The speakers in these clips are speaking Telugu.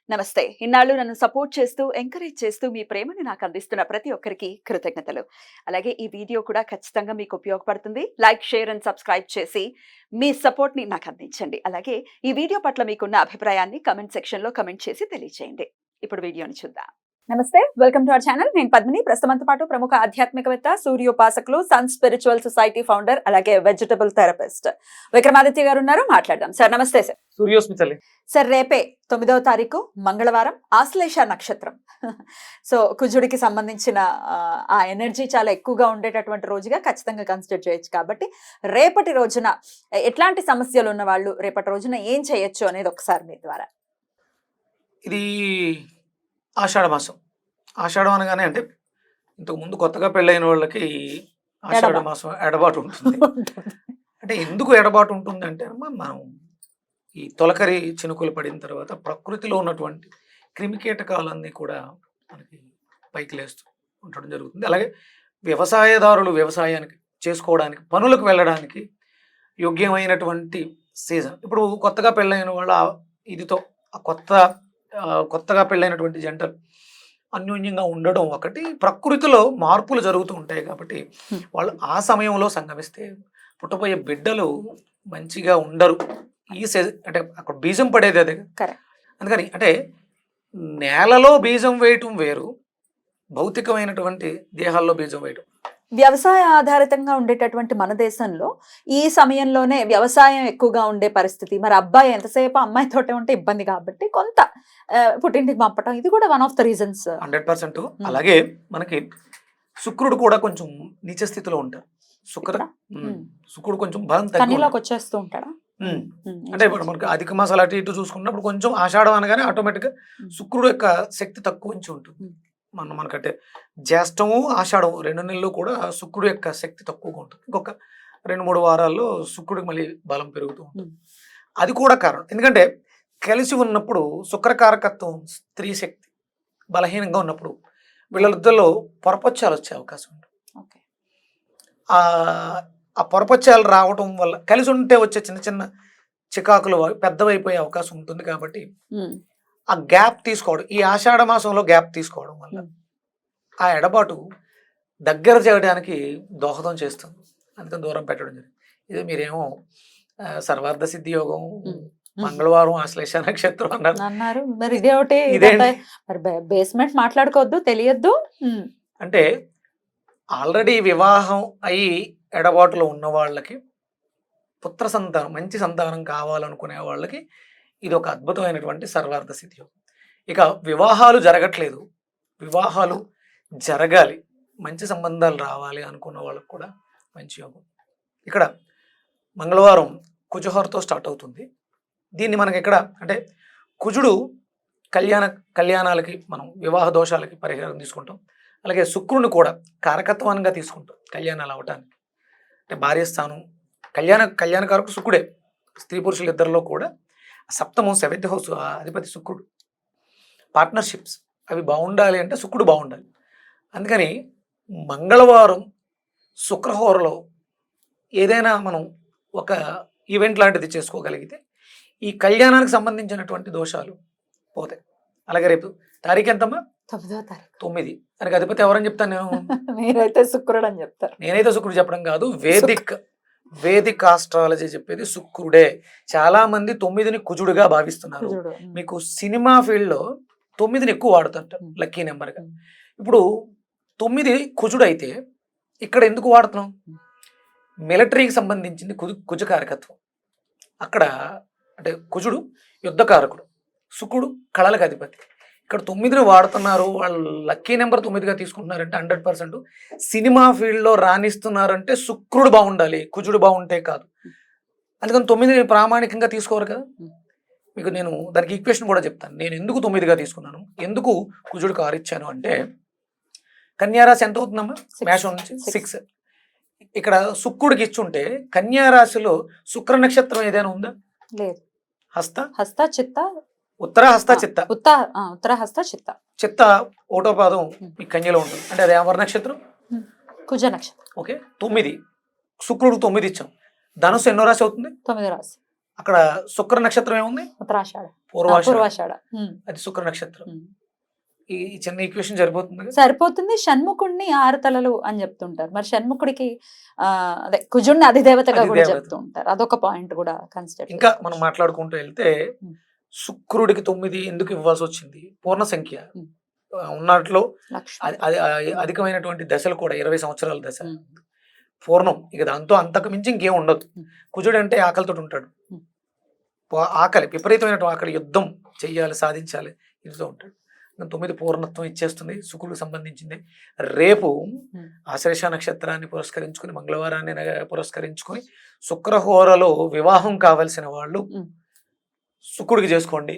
నమస్తే. ఇన్నాళ్ళు నన్ను సపోర్ట్ చేస్తూ, ఎంకరేజ్ చేస్తూ మీ ప్రేమని నాకు అందిస్తున్న ప్రతి ఒక్కరికి కృతజ్ఞతలు. అలాగే ఈ వీడియో కూడా ఖచ్చితంగా మీకు ఉపయోగపడుతుంది. లైక్, షేర్ అండ్ సబ్స్క్రైబ్ చేసి మీ సపోర్ట్‌ని నాకు అందించండి. అలాగే ఈ వీడియో పట్ల మీకున్న అభిప్రాయాన్ని కామెంట్ సెక్షన్‌లో కామెంట్ చేసి తెలియజేయండి. ఇప్పుడు వీడియోని చూద్దాం. నమస్తే, వెల్కమ్ టు అవర్ ఛానల్. నేను పద్మిని. ప్రస్తుతంతో పాటు ప్రముఖ ఆధ్యాత్మికవేత్త, సూర్యోపాసకులు, సన్ స్పిరిచువల్ సొసైటీ ఫౌండర్, అలాగే వెజిటబుల్ థెరపిస్ట్ విక్రమాదిత్య గారు ఉన్నారు. మాట్లాడదాం. సార్ నమస్తే. సార్ సూర్యోస్మితల్లి సార్ రేపే 9వ తారీఖు మంగళవారం, ఆశ్లేష నక్షత్రం. సో కుజుడికి సంబంధించిన ఆ ఎనర్జీ చాలా ఎక్కువగా ఉండేటటువంటి రోజుగా ఖచ్చితంగా కన్సిడర్ చేయొచ్చు. కాబట్టి రేపటి రోజున ఎట్లాంటి సమస్యలు ఉన్న వాళ్ళు రేపటి రోజున ఏం చేయొచ్చు అనేది ఒకసారి మీ ద్వారా. ఇది ఆషాఢ మాసం. ఆషాఢం అనగానే అంటే ఇంతకు ముందు కొత్తగా పెళ్ళైన వాళ్ళకి ఆషాఢ మాసం ఎడబాటు ఉంటుంది. అంటే ఎందుకు ఎడబాటు ఉంటుంది అంటే మనం ఈ తొలకరి చినుకులు పడిన తర్వాత ప్రకృతిలో ఉన్నటువంటి క్రిమికీటకాలన్నీ కూడా మనకి పైకి లేస్తూ ఉండడం జరుగుతుంది. అలాగే వ్యవసాయదారులు వ్యవసాయానికి చేసుకోవడానికి, పనులకు వెళ్ళడానికి యోగ్యమైనటువంటి సీజన్. ఇప్పుడు కొత్తగా పెళ్ళైన వాళ్ళ ఇదితో కొత్తగా పెళ్ళైనటువంటి జంటలు అన్యోన్యంగా ఉండడం ఒకటి, ప్రకృతిలో మార్పులు జరుగుతూ ఉంటాయి కాబట్టి వాళ్ళు ఆ సమయంలో సంగమిస్తే పుట్టబోయే బిడ్డలు మంచిగా ఉండరు. ఈ అంటే అక్కడ బీజం పడేది అదే. అందుకని అంటే నేలలో బీజం వేయటం వేరు, భౌతికమైనటువంటి దేహాల్లో బీజం వేయటం. వ్యవసాయ ఆధారితంగా ఉండేటటువంటి మన దేశంలో ఈ సమయంలోనే వ్యవసాయం ఎక్కువగా ఉండే పరిస్థితి. మరి అబ్బాయి ఎంతసేపు అమ్మాయితోటే ఉంటే ఇబ్బంది కాబట్టి కొంత పుట్టింటికి పంపటం, ఇది కూడా వన్ ఆఫ్ ద రీజన్స్. 100%. అలాగే మనకి శుక్రుడు కూడా కొంచెం నీచ స్థితిలో ఉంటారు. శుక్రుడు కొంచెం బలం కన్యలోకి వచ్చేస్తూ ఉంటాడా? అంటే ఇప్పుడు మనకి అధిక మాసాలు అటు ఇటు చూసుకున్నప్పుడు కొంచెం ఆషాఢం అనగానే ఆటోమేటిక్గా శుక్రుడు యొక్క శక్తి తక్కువ ఉంటుంది. మనకంటే జ్యేష్టము ఆషాఢం 2 నెలలు కూడా శుక్రుడు యొక్క శక్తి తక్కువగా ఉంటుంది. ఇంకొక 2-3 వారాల్లో శుక్రుడికి మళ్ళీ బలం పెరుగుతూ ఉంటుంది. అది కూడా కారణం. ఎందుకంటే కలిసి ఉన్నప్పుడు శుక్రకారకత్వం, స్త్రీ శక్తి బలహీనంగా ఉన్నప్పుడు వీళ్ళిద్దరిలో పొరపచ్చాలు వచ్చే అవకాశం ఉంటుంది. ఆ పొరపచ్చాలు రావటం వల్ల కలిసి ఉంటే వచ్చే చిన్న చిన్న చికాకులు పెద్దవైపోయే అవకాశం ఉంటుంది. కాబట్టి ఆ గ్యాప్ తీసుకోవడం, ఈ ఆషాఢ మాసంలో గ్యాప్ తీసుకోవడం వల్ల ఆ ఎడబాటు దగ్గర చేయడానికి దోహదం చేస్తుంది. అందుకని దూరం పెట్టడం జరిగింది. ఇది మీరేమో సర్వార్థ సిద్ధి యోగం, మంగళవారం ఆశ్లేష నక్షత్రం అన్నారు. మరి ఇదే ఒకటి బేస్మెంట్ మాట్లాడుకోవద్దు, తెలియద్దు. అంటే ఆల్రెడీ వివాహం అయి ఎడబాటులో ఉన్న వాళ్ళకి, పుత్ర సంతానం, మంచి సంతానం కావాలనుకునే వాళ్ళకి ఇది ఒక అద్భుతమైనటువంటి సర్వార్థ స్థితి. ఇక వివాహాలు జరగట్లేదు, వివాహాలు జరగాలి, మంచి సంబంధాలు రావాలి అనుకున్న వాళ్ళకి కూడా మంచి యోగం. ఇక్కడ మంగళవారం కుజహోరతో స్టార్ట్ అవుతుంది. దీన్ని మనకి ఇక్కడ అంటే కుజుడు కళ్యాణాలకి, మనం వివాహ దోషాలకి పరిహారం తీసుకుంటాం. అలాగే శుక్రుని కూడా కారకత్వానికి తీసుకుంటాం కళ్యాణాలు అవటానికి. అంటే భార్యస్థానం కళ్యాణకారకు శుక్రుడే. స్త్రీ పురుషులు ఇద్దరిలో కూడా సప్తమం, 7th హౌస్ అధిపతి శుక్రుడు. పార్ట్నర్షిప్స్ అవి బాగుండాలి అంటే శుక్రుడు బాగుండాలి. అందుకని మంగళవారం శుక్రహోరలో ఏదైనా మనం ఒక ఈవెంట్ లాంటిది చేసుకోగలిగితే ఈ కళ్యాణానికి సంబంధించినటువంటి దోషాలు పోతాయి. అలాగే రేపు తారీఖు ఎంతమ్మా? 9వ తారీఖు. 9. దానికి అధిపతి ఎవరని చెప్తాను నేను? నేనైతే శుక్రుడు అని చెప్తాను. నేనైతే శుక్రుడు చెప్పడం కాదు, వేదిక్ ఆస్ట్రాలజీ చెప్పేది శుక్రుడే. చాలా మంది 9ని కుజుడుగా భావిస్తున్నారు. మీకు సినిమా ఫీల్డ్ లో 9ని ఎక్కువ వాడుతుంటారు లక్కీ నెంబర్గా. ఇప్పుడు 9 కుజుడు అయితే ఇక్కడ ఎందుకు వాడుతున్నాం? మిలిటరీకి సంబంధించింది కుజ కారకత్వం. అక్కడ అంటే కుజుడు యుద్ధకారకుడు, శుక్రుడు కళలకు అధిపతి. ఇక్కడ 9ని వాడుతున్నారు, వాళ్ళు లక్కీ నెంబర్ 9గా తీసుకుంటున్నారంటే 100% సినిమా ఫీల్డ్లో రాణిస్తున్నారంటే శుక్రుడు బాగుండాలి, కుజుడు బాగుంటే కాదు. అందుకని 9ని ప్రామాణికంగా తీసుకోరు కదా. మీకు నేను దానికి ఈక్వేషన్ కూడా చెప్తాను. నేను ఎందుకు 9గా తీసుకున్నాను, ఎందుకు కుజుడికి 6 ఇచ్చాను అంటే, కన్యారాశి ఎంత అవుతుందమ్మా? మేషం నుంచి 6. ఇక్కడ శుక్రుడికి ఇచ్చుంటే కన్యారాశిలో శుక్ర నక్షత్రం ఏదైనా ఉందా? లేదు. హస్త, చిత్త, ఉత్తర హస్త, చిత్త. ఉత్తర హస్త, చిత్త 1వ పాదం మీ కన్యలో ఉంటుంది. అంటే అది ఎవరి నక్షత్రం? కుజ నక్షత్రం. ఓకే. 9 శుక్రుడు 9 ఇచ్చాం. ధనుసు ఎన్నో రాశి అవుతుంది? 9వ రాశి. అక్కడ శుక్ర నక్షత్రం ఏముంది, ఉత్తరాషాఢ పూర్వాషాఢ, పూర్వాషాఢ అది శుక్ర నక్షత్రం. ఈ చిన్న ఈక్వేషన్ సరిపోతుంది కదా? సరిపోతుంది. షణ్ముఖుడిని 6 తలలు అని చెప్తుంటారు. మరి షణ్ముఖుడికి అదే కుజుడిని అధిదేవతగా కూడా అధిదేవత. చెప్తూ ఉంటారు. అదొక పాయింట్ కూడా కన్సిడర్ ఇంకా మనం మాట్లాడుకుంటూ వెళ్తే ఉమ్. శుక్రుడికి 9 ఎందుకు ఇవ్వాల్సి వచ్చింది, పూర్ణ సంఖ్య ఉమ్. ఉన్నట్లో లక్ష్మి. అది అధికమైనటువంటి దశలు కూడా 20 సంవత్సరాల దశ ఉమ్. పూర్ణం, ఇక దాంతో అంతకు మించి ఇంకేం ఉండదు. ఉమ్. కుజుడు అంటే ఆకలితో ఉంటాడు, ఉమ్. ఆకలి విపరీతమైన ఆకలి, యుద్ధం చెయ్యాలి, సాధించాలి, ఇదితో ఉంటాడు. 9 పూర్ణత్వం ఇచ్చేస్తుంది, శుక్రుడికి సంబంధించింది. రేపు ఉమ్. ఆశ్లేష నక్షత్రాన్ని పురస్కరించుకుని, మంగళవారాన్ని పురస్కరించుకుని శుక్రహోరలో వివాహం కావలసిన వాళ్ళు ఉమ్. శుక్రుడికి చేసుకోండి.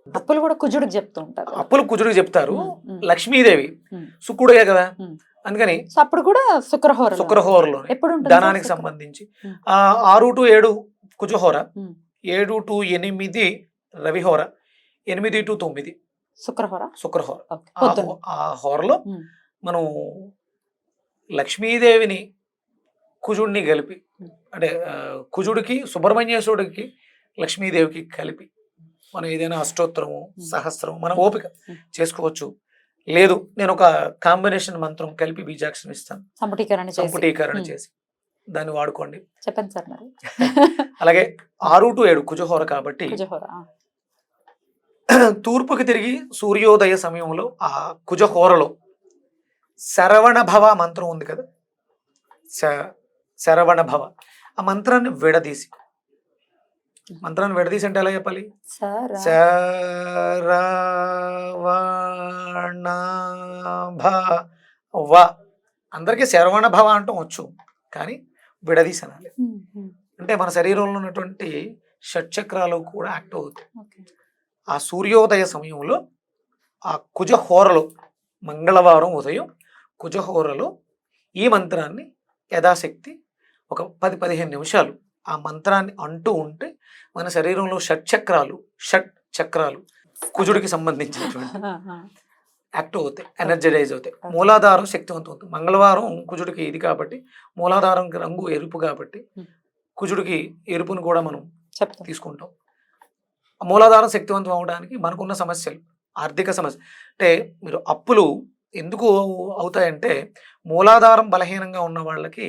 అప్పులు కూడా కుజుడికి చెప్తూ ఉంటారు. అప్పులు కుజుడికి చెప్తారు. ఉమ్. ఉమ్. లక్ష్మీదేవి ఉమ్. శుక్రుడే కదా, ఉమ్. అందుకని సో అప్పుడు కూడా శుక్రహోర శుక్రహోరలో ఎప్పుడు ఉంటుంది ధనానికి శుక్ర? సంబంధించి ఉమ్. 6 to 7 కుజహోర, ఉమ్. 7 to 8 రవిహోర, 8 to 9 శుక్రహోర. శుక్రహోర. ఓకే. పొద్దున్న. ఆ హోరలో ఉమ్. మనం లక్ష్మీదేవిని కుజుడిని కలిపి, అంటే కుజుడికి సుబ్రహ్మణ్యేశ్వరుడికి లక్ష్మీదేవికి కలిపి మనం ఏదైనా అష్టోత్తరము సహస్రము మన ఓపిక చేసుకోవచ్చు. లేదు నేను ఒక కాంబినేషన్ మంత్రం కలిపి బీజాక్షరం ఇస్తాను, సంపుటీకరణ చేసి సంపుటీకరణ ఉమ్. చేసి దాన్ని వాడుకోండి. చెప్పండి సార్ మరి. అలాగే 6 to 7 కుజహోర కాబట్టి కుజహోర. తూర్పుకి తిరిగి సూర్యోదయ సమయంలో ఆ కుజహోరలో శరవణ భవ మంత్రం ఉంది కదా, శరవణ భవ, ఆ మంత్రాన్ని విడదీసి అంటే ఎలా చెప్పాలి, సార్ శరవణ భవ, అందరికీ శరవణ భవ అంటూ వచ్చు, కానీ విడదీసి అనాలి. అంటే మన శరీరంలో ఉన్నటువంటి షట్చక్రాలు కూడా యాక్టివ్ అవుతాయి. ఆ సూర్యోదయ సమయంలో ఆ కుజహోరలో, మంగళవారం ఉదయం కుజహోరలో ఈ మంత్రాన్ని యథాశక్తి ఒక 10-15 నిమిషాలు ఆ మంత్రాన్ని అంటూ ఉంటే మన శరీరంలో షట్ చక్రాలు కుజుడికి సంబంధించినటువంటి యాక్టివ్ అవుతాయి, ఎనర్జరైజ్ అవుతాయి, మూలాధారం శక్తివంతం అవుతుంది. మంగళవారం కుజుడికి ఇది కాబట్టి, మూలాధారం రంగు ఎరుపు కాబట్టి కుజుడికి ఎరుపును కూడా మనం తీసుకుంటాం. మూలాధారం శక్తివంతం అవడానికి మనకున్న సమస్యలు, ఆర్థిక సమస్య అంటే మీరు అప్పులు ఎందుకు అవుతాయంటే మూలాధారం బలహీనంగా ఉన్న వాళ్ళకి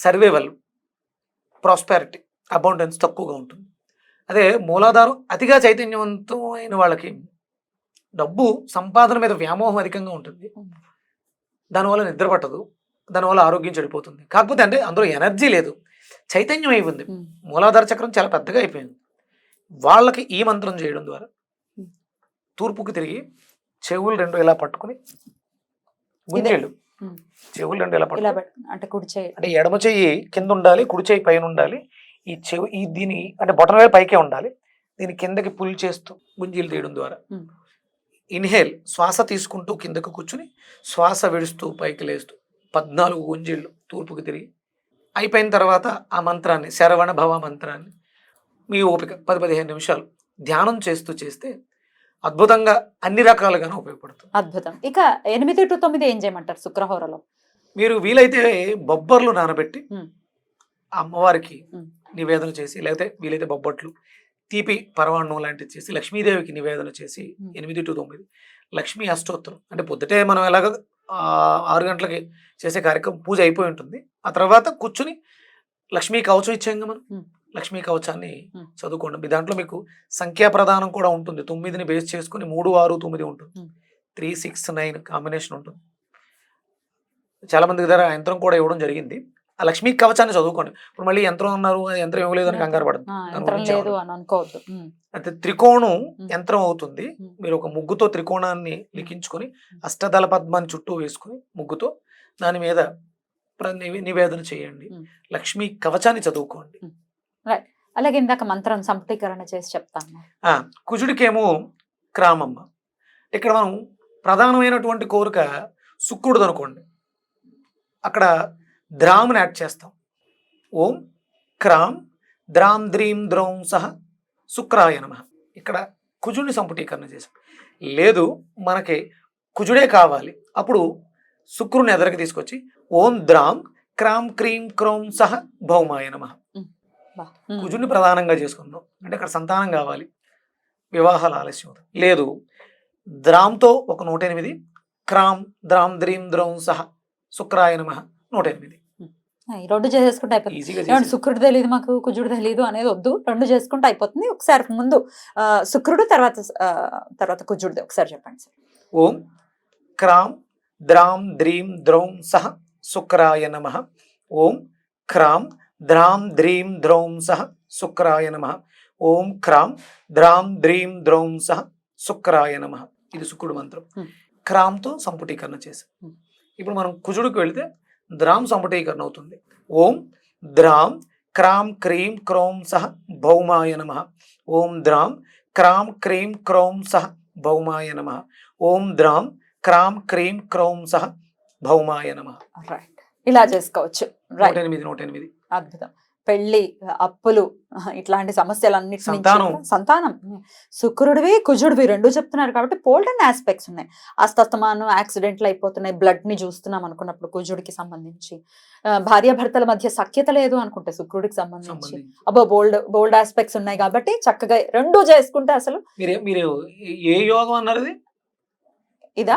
సర్వైవల్, ప్రాస్పెరిటీ, అబౌండెన్స్ తక్కువగా ఉంటుంది. అదే మూలాధారం అతిగా చైతన్యవంతమైన వాళ్ళకి డబ్బు సంపాదన మీద వ్యామోహం అధికంగా ఉంటుంది, దానివల్ల నిద్ర పట్టదు, దానివల్ల ఆరోగ్యం చెడిపోతుంది. కాకపోతే అంటే అందులో ఎనర్జీ లేదు, చైతన్యం అయిపోయింది, మూలాధార చక్రం చాలా పెద్దగా అయిపోయింది. వాళ్ళకి ఈ మంత్రం చేయడం ద్వారా తూర్పుకి తిరిగి చెవులు 2 ఇలా పట్టుకుని గుంజేళ్ళు, చెవులు 2 ఇలా పట్టుకుని, అంటే కుడి చేయి, అంటే ఎడమ చెయ్యి కింద ఉండాలి, కుడి చెయ్యి పైన ఉండాలి, ఈ చెవి దీని అంటే బొటన వేలు పైకే ఉండాలి, దీని కిందకి పుల్ చేస్తూ గుంజీలు తీయడం ద్వారా ఇన్హేల్, శ్వాస తీసుకుంటూ కిందకు కూర్చుని శ్వాస విడుస్తూ పైకి లేస్తూ 14 గుంజీళ్ళు తూర్పుకి తిరిగి అయిపోయిన తర్వాత ఆ మంత్రాన్ని, శరవణ భవ మంత్రాన్ని మీ ఓపిక 10-15 నిమిషాలు ధ్యానం చేస్తే అద్భుతంగా అన్ని రకాలుగానే ఉపయోగపడుతుంది. అద్భుతం. ఇక 8 to 9 ఏం చేయమంటారు శుక్రహోరలో? మీరు వీలైతే బొబ్బర్లు నానబెట్టి అమ్మవారికి నివేదన చేసి, లేకపోతే వీలైతే బొబ్బట్లు, తీపి పరవాన్నం లాంటివి చేసి లక్ష్మీదేవికి నివేదన చేసి 8 to 9 లక్ష్మీ అష్టోత్తరం, అంటే పొద్దుటే మనం ఎలాగ 6 గంటలకి చేసే కార్యక్రమం పూజ అయిపోయి ఉంటుంది, ఆ తర్వాత కూర్చుని లక్ష్మీ కవచం ఇచ్చాం మనం, లక్ష్మీ కవచాన్ని చదువుకోండి. దాంట్లో మీకు సంఖ్యా ప్రధానం కూడా ఉంటుంది, 9ని బేస్ చేసుకుని 3, 6, 9 ఉంటుంది, 3, 6, 9 కాంబినేషన్ ఉంటుంది. చాలా మంది దగ్గర యంత్రం కూడా ఇవ్వడం జరిగింది. ఆ లక్ష్మీ కవచాన్ని చదువుకోండి. ఇప్పుడు మళ్ళీ యంత్రం అన్నారు, యంత్రం ఇవ్వలేదు అని కంగారు పడదు. అయితే త్రికోణం యంత్రం అవుతుంది. మీరు ఒక ముగ్గుతో త్రికోణాన్ని లిఖించుకొని అష్టదళ పద్మాన్ని చుట్టూ వేసుకుని ముగ్గుతో దాని మీద నివేదన చేయండి, లక్ష్మీ కవచాన్ని చదువుకోండి. అలాగే ఇందాక మంత్రం సంపుటీకరణ చేసి చెప్తాను. కుజుడికేమో క్రామమ్మ. ఇక్కడ మనం ప్రధానమైనటువంటి కోరిక శుక్రుడు అనుకోండి, అక్కడ ద్రాముని యాడ్ చేస్తాం. ఓం క్రామ్ ద్రాం ద్రీం ద్రౌం సహ శుక్రాయ నమః. ఇక్కడ కుజుడిని సంపుటీకరణ చేసాం. లేదు మనకి కుజుడే కావాలి, అప్పుడు శుక్రుని ఎదరికి తీసుకొచ్చి ఓం ద్రాం క్రామ్ క్రీం క్రౌం సహ భౌమాయ నమః. బా. ఉమ్. కుజుడిని ప్రధానంగా చేసుకుందాం. అంటే అక్కడ సంతానం కావాలి, వివాహాలు ఆలస్యం అవుతాయి. లేదు, ద్రాంతో ఒక 108, క్రామ్ ద్రాం ద్రీం ద్రౌం సహ శుక్రాయ నమః 108 ఈ రెండు చేసేసుకుంటే అయిపోతుంది. ఈజీగా ఏమంటే చేసి శుక్రుడు తెలియదు మాకు, కుజుడు తెలియదు అనేది వద్దు, రెండు చేసుకుంటే అయిపోతుంది. ఒకసారి ముందు శుక్రుడు, తర్వాత కుజుడు ఒకసారి చెప్పండి సార్. ఓం క్రామ్ ద్రాం ద్రీం ద్రౌం సహ శుక్రాయ నమః. ఓం క్రామ్ ద్రాం ద్రీం ద్రౌం సహ శుక్రాయ నమః. ఓం క్రామ్ ద్రాం ద్రీం ద్రౌం సహ శుక్రాయ నమః. ఇది శుక్రుడు మంత్రం. Hmm. క్రామ్తో సంపుటీకరణ చేసాం. Hmm. ఇప్పుడు మనం కుజుడికి వెళితే ద్రాం సంపుటీకరణ అవుతుంది. ఓం ద్రాం క్రామ్ క్రీం క్రౌం సహ భౌమాయ నమః. ఓం ద్రాం క్రామ్ క్రీం క్రౌం సహ భౌమాయ నమః. ఓం ద్రాం క్రామ్ క్రీం క్రౌం సహ భౌమాయ నమః. రైట్, ఇలా చేసుకోవచ్చు. రైట్, 108 అద్భుతం. పెళ్లి, అప్పులు, ఇట్లాంటి సమస్యలన్నిటి నుంచి సంతానం. కూడా సంతానం, శుక్రుడివి కుజుడివి రెండు చెప్తున్నారు కాబట్టి బోల్డెన్ ఆస్పెక్ట్స్ ఉన్నాయి. అస్తమానం యాక్సిడెంట్లు అయిపోతున్నాయి, బ్లడ్ ని చూస్తున్నాం అనుకున్నప్పుడు కుజుడికి సంబంధించి, భార్యాభర్తల మధ్య సఖ్యత లేదు అనుకుంటే శుక్రుడికి సంబంధించి, అబ్బో బోల్డ్ ఆస్పెక్ట్స్ ఉన్నాయి. కాబట్టి చక్కగా రెండు చేసుకుంటే అసలు మీరు ఏ యోగం అన్నారు? అది ఇదా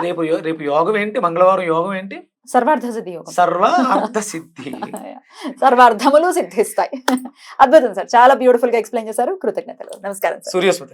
రేపు యోగం ఏంటి? మంగళవారం యోగం ఏంటి? సర్వార్థ సిద్ధి యోగం. సర్వ అర్థ సిద్ధి. సర్వార్థములు సిద్ధిస్తాయి. అద్భుతం సార్, చాలా బ్యూటిఫుల్ గా ఎక్స్ప్లెయిన్ చేశారు. కృతజ్ఞతలు. నమస్కారం సార్. సూర్యస్మృతి.